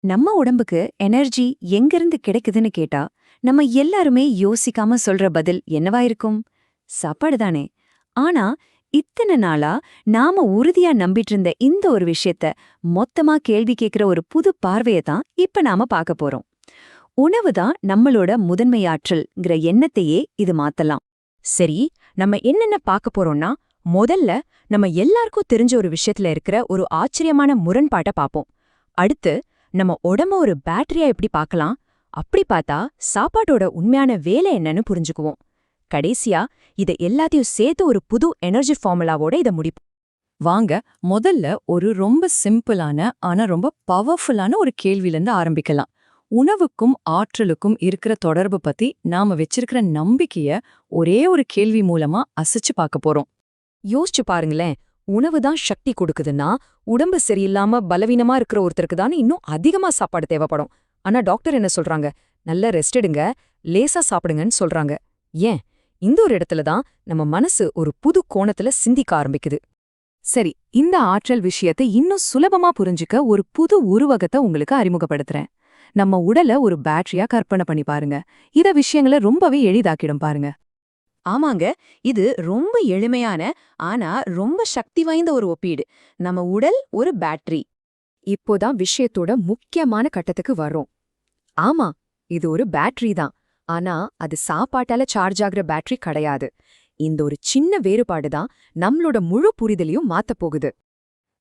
நம்ம உடம்புக்கு எனர்ஜி எங்கிருந்து கிடைக்குதுன்னு கேட்டா நம்ம எல்லாருமே யோசிக்காம சொல்ற பதில் என்னவா இருக்கும்? சாப்பாடு தானே. ஆனா இத்தனை நாளா நாம உறுதியா நம்பிட்டு இருந்த இந்த ஒரு விஷயத்த மொத்தமா கேள்வி கேட்கிற ஒரு புது பார்வையை தான் இப்ப நாம பார்க்க போறோம். உணவு தான் நம்மளோட முதன்மையாற்றல்ங்கிற எண்ணத்தையே இது மாத்தலாம். சரி, நம்ம என்னென்ன பார்க்க போறோம்னா, முதல்ல நம்ம எல்லாருக்கும் தெரிஞ்ச ஒரு விஷயத்துல இருக்கிற ஒரு ஆச்சரியமான முரண்பாட்டை பார்ப்போம். அடுத்து நம்ம உடம்ப ஒரு பேட்டரியா எப்படி பார்க்கலாம், அப்படி பார்த்தா சாப்பாட்டோட உண்மையான வேலை என்னன்னு புரிஞ்சுக்குவோம். கடைசியா இதை எல்லாத்தையும் சேர்த்து ஒரு புது எனர்ஜி ஃபார்முலாவோட இதை முடிப்போம். வாங்க, முதல்ல ஒரு ரொம்ப சிம்பிளான ஆனா ரொம்ப பவர்ஃபுல்லான ஒரு கேள்வியிலிருந்து ஆரம்பிக்கலாம். உணவுக்கும் ஆற்றலுக்கும் இருக்கிற தொடர்பு பத்தி நாம வச்சிருக்கிற நம்பிக்கைய ஒரே ஒரு கேள்வி மூலமா அசைச்சு பார்க்க போறோம். யோசிச்சு பாருங்களேன், உணவு தான் சக்தி கொடுக்குதுன்னா உடம்பு சரியில்லாம பலவீனமா இருக்கிற ஒருத்தருக்கு தானே இன்னும் அதிகமா சாப்பாடு தேவைப்படும். ஆனா டாக்டர் என்ன சொல்றாங்க? நல்ல ரெஸ்ட் எடுங்க, லேசா சாப்பிடுங்கன்னு சொல்றாங்க. ஏன்? இந்த ஒரு இடத்துல தான் நம்ம மனசு ஒரு புது கோணத்துல சிந்திக்க ஆரம்பிக்குது. சரி, இந்த ஆற்றல் விஷயத்தை இன்னும் சுலபமா புரிஞ்சுக்க ஒரு புது உருவகத்தை உங்களுக்கு அறிமுகப்படுத்துறேன். நம்ம உடலை ஒரு பேட்டரியா கற்பனை பண்ணி பாருங்க. இத விஷயங்களை ரொம்பவே எளிதாக்கிடும் பாருங்க. ஆமாங்க, இது ரொம்ப எளிமையான ஆனா ரொம்ப சக்தி வாய்ந்த ஒரு ஒப்பீடு. நம்ம உடல் ஒரு பேட்டரி. இப்போதான் விஷயத்தோட முக்கியமான கட்டத்துக்கு வரோம். ஆமா, இது ஒரு பேட்டரி தான். ஆனா அது சாப்பாட்டால சார்ஜ் ஆகுற பேட்டரி கிடையாது. இந்த ஒரு சின்ன வேறுபாடு தான் நம்மளோட முழு புரிதலையும் மாத்தப் போகுது.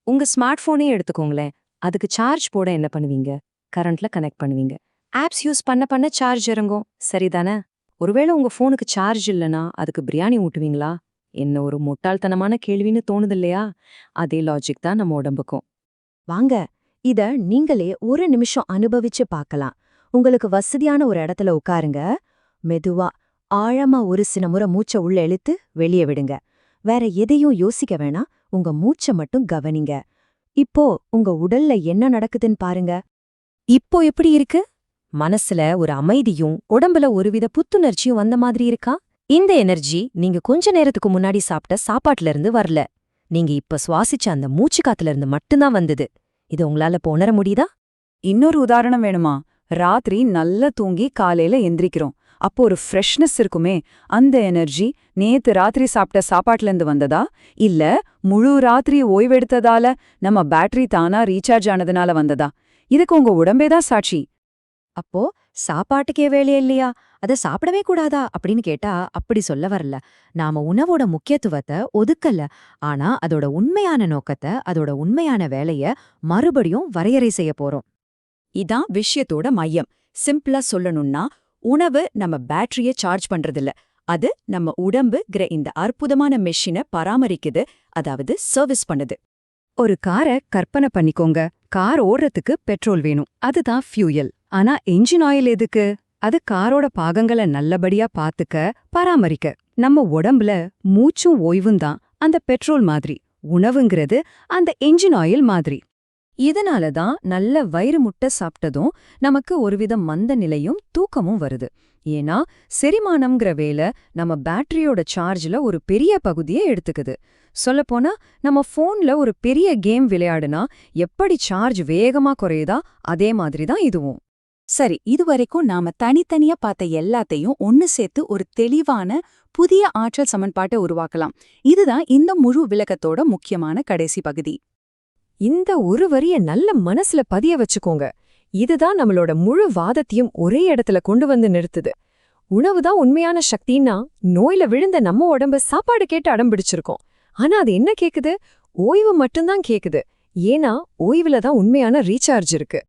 உங்க ஸ்மார்ட் போனே எடுத்துக்கோங்களேன். அதுக்கு சார்ஜ் போட என்ன பண்ணுவீங்க? கரண்ட்ல கனெக்ட் பண்ணுவீங்க. ஆப்ஸ் யூஸ் பண்ண பண்ண சார்ஜ் இறங்கும், சரிதானே? ஒருவேளை உங்க போனுக்கு சார்ஜ் இல்லனா அதுக்கு பிரியாணி ஊட்டுவீங்களா? என்ன ஒரு முட்டாள்தனமான கேள்வின்னு தோணுது இல்லையா? அதே லாஜிக் தான் நம்ம உடம்புக்கும். வாங்க, இத நீங்களே ஒரு நிமிஷம் அனுபவிச்சு பார்க்கலாம். உங்களுக்கு வசதியான ஒரு இடத்துல உட்காருங்க. மெதுவா ஆழமா ஒரு சில முறை மூச்சை உள்ள இழுத்து வெளியே விடுங்க. வேற எதையும் யோசிக்க வேணாம், உங்க மூச்சை மட்டும் கவனிங்க. இப்போ உங்க உடல்ல என்ன நடக்குதுன்னு பாருங்க. இப்போ எப்படி இருக்கு? மனசுல ஒரு அமைதியும் உடம்புல ஒருவித புத்துணர்ச்சியும் வந்த மாதிரி இருக்கா? இந்த எனர்ஜி நீங்க கொஞ்ச நேரத்துக்கு முன்னாடி சாப்பிட்ட சாப்பாட்டுல இருந்து வரல. நீங்க இப்ப சுவாசிச்ச அந்த மூச்சு காத்துல இருந்து மட்டும்தான் வந்தது. இது உங்களால இப்ப உணர முடியுதா? இன்னொரு உதாரணம் வேணுமா? ராத்திரி நல்லா தூங்கி காலையில எந்திரிக்கிறோம். அப்போ ஒரு ஃப்ரெஷ்னஸ் இருக்குமே, அந்த எனர்ஜி நேத்து ராத்திரி சாப்பிட்ட சாப்பாட்டுல இருந்து வந்ததா, இல்ல முழு ராத்திரி ஓய்வெடுத்ததால நம்ம பேட்டரி தானா ரீசார்ஜ் ஆனதுனால வந்ததா? இதுக்கு உங்க உடம்பேதான் சாட்சி. அப்போ சாப்பாட்டுக்கே வேலையே இல்லையா, அத சாப்பிடவே கூடாதா அப்படின்னு கேட்டா அப்படி சொல்ல வரல. நாம உணவோட முக்கியத்துவத்தை ஒதுக்கல, ஆனா அதோட உண்மையான நோக்கத்தை, அதோட உண்மையான வேலைய மறுபடியும் வரையறை செய்ய போறோம். இதான் விஷயத்தோட மையம். சிம்பிளா சொல்லணும்னா, உணவு நம்ம பேட்டரிய சார்ஜ் பண்றதில்ல. அது நம்ம உடம்புங்கிற இந்த அற்புதமான மெஷினை பராமரிக்குது, அதாவது சர்வீஸ் பண்ணுது. ஒரு காரை கற்பனை பண்ணிக்கோங்க. கார் ஓடுறதுக்கு பெட்ரோல் வேணும், அதுதான் ஃபியூயல். ஆனா என்ஜின் ஆயில் எதுக்கு? அது காரோட பாகங்களை நல்லபடியா பாத்துக்க, பராமரிக்க. நம்ம உடம்புல மூச்சும் ஓய்வும் தான் அந்த பெட்ரோல் மாதிரி. உணவுங்கிறது அந்த என்ஜின் ஆயில் மாதிரி. இதனால தான் நல்ல வயிறு முட்டை சாப்பிட்டதும் நமக்கு ஒருவித மந்த நிலையும் தூக்கமும் வருது. ஏன்னா செரிமானம்ங்கிற வேலை நம்ம பேட்டரியோட சார்ஜ்ல ஒரு பெரிய பகுதியை எடுத்துக்குது. சொல்லப்போனா நம்ம போன்ல ஒரு பெரிய கேம் விளையாடுனா எப்படி சார்ஜ் வேகமா குறையுதா, அதே மாதிரி தான் இதுவும். சரி, இதுவரைக்கும் நாம தனித்தனியா பார்த்த எல்லாத்தையும் ஒன்னு சேர்த்து ஒரு தெளிவான புதிய ஆற்றல் சமன்பாட்டை உருவாக்கலாம். இதுதான் இந்த முழு விளக்கத்தோட முக்கியமான கடைசி பகுதி. இந்த ஒரு வரிய நல்ல மனசுல பதிய வச்சுக்கோங்க. இதுதான் நம்மளோட முழு வாதத்தையும் ஒரே இடத்துல கொண்டு வந்து நிறுத்துது. உணவுதான் உண்மையான சக்தின்னா நோயில விழுந்த நம்ம உடம்பு சாப்பாடு கேட்டு அடம்பிடிச்சிருக்கோம். ஆனா அது என்ன கேக்குது? ஓய்வு மட்டும்தான் கேக்குது. ஏன்னா ஓய்வுல தான் உண்மையான ரீசார்ஜ் இருக்கு.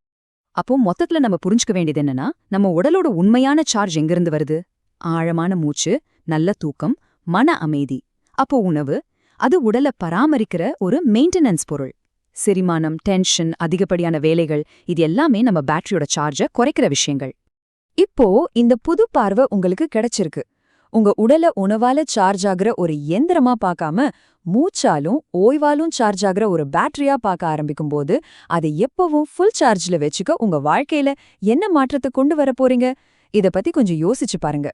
அப்போ மொத்தத்துல நம்ம புரிஞ்சுக்க வேண்டியது என்னன்னா, நம்ம உடலோட உண்மையான சார்ஜ் எங்கிருந்து வருது? ஆழமான மூச்சு, நல்ல தூக்கம், மன அமைதி. அப்போ உணவு, அது உடலை பராமரிக்கிற ஒரு மெயின்டெனன்ஸ் பொருள். செரிமானம், டென்ஷன், அதிகப்படியான வேலைகள், இது எல்லாமே நம்ம பேட்டரியோட சார்ஜை குறைக்கிற விஷயங்கள். இப்போ இந்த புது பார்வை உங்களுக்கு கிடைச்சிருக்கு. உங்க உடல உணவால சார்ஜ் ஆகுற ஒரு இயந்திரமா பார்க்காம, மூச்சாலும் ஓய்வாலும் சார்ஜ் ஆகுற ஒரு பேட்டரியா பார்க்க ஆரம்பிக்கும்போது, அதை எப்பவும் ஃபுல் சார்ஜ்ல வச்சுக்க உங்க வாழ்க்கையில என்ன மாற்றத்தை கொண்டு வர போறீங்க? இத பத்தி கொஞ்சம் யோசிச்சு பாருங்க.